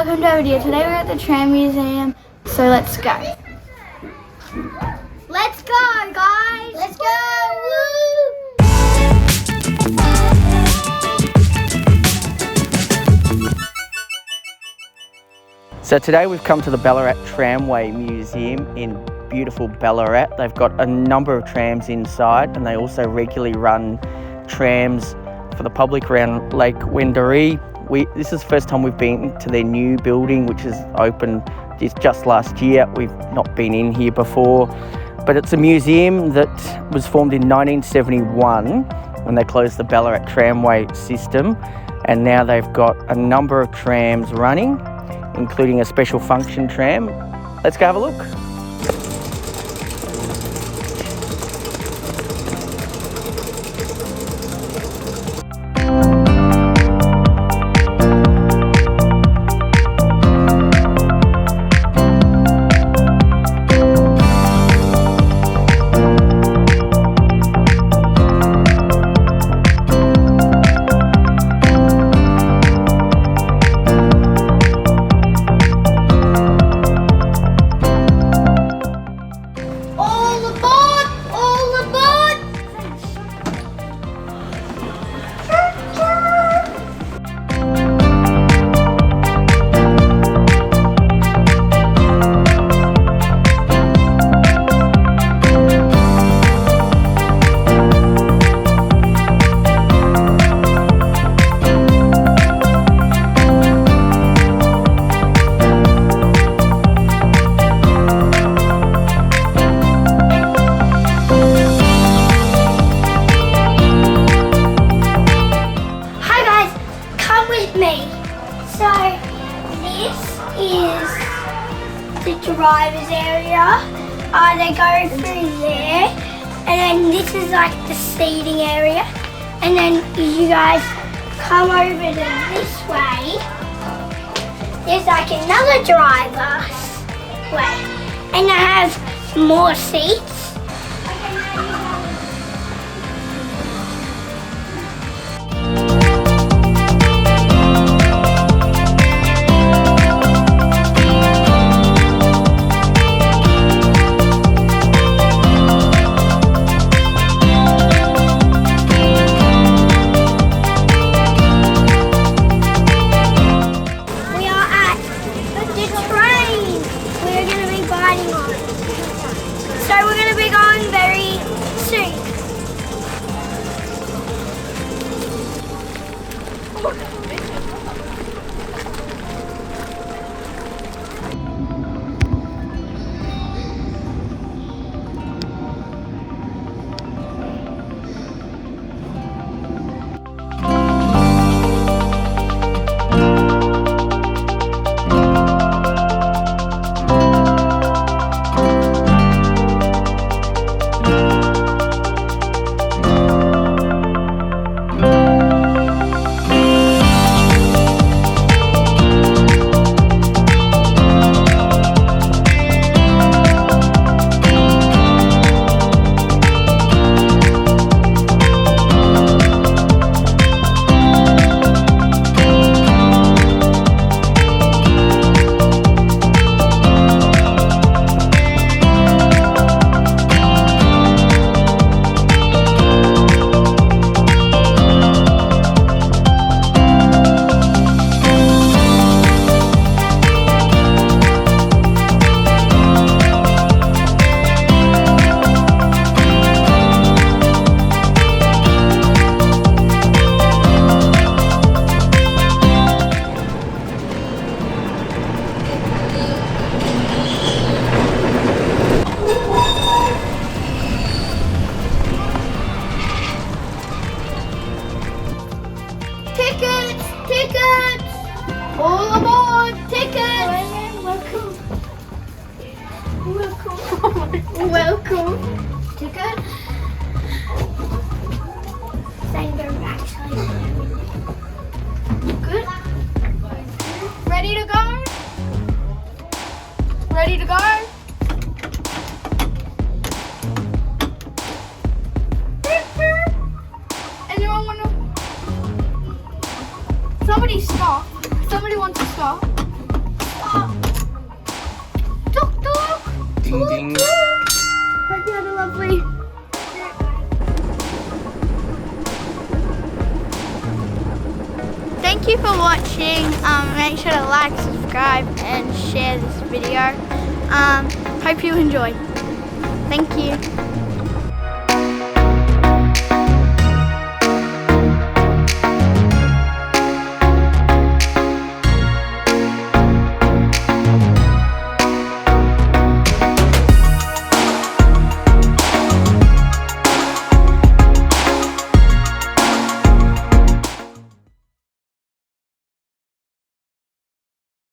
welcome to our video. Today we're at the Tram Museum, so let's go. Let's go, guys! Let's go! Woo! So today we've come to the Ballarat Tramway Museum in beautiful Ballarat. They've got a number of trams inside, and they also regularly run trams for the public around Lake Wendouree. This is the first time we've been to their new building, which is opened just last year. We've not been in here before, but it's a museum that was formed in 1971 when they closed the Ballarat Tramway system, and now they've got a number of trams running, including a special function tram. Let's go have a look. So this is the driver's area. They go through there, and then this is like the seating area, and then you guys come over to this way. There's like another driver's way, and they have more seats. So we're going to be going very soon. Tickets! All aboard! Tickets! Welcome! Tickets! Then go back. Good? Ready to go? Ready to go? Anyone wanna... Somebody stop. Somebody wants to stop. Tuk tuk. Ding ding. Hope you had a lovely. Thank you for watching. Make sure to like, subscribe, and share this video. Hope you enjoyed. Thank you.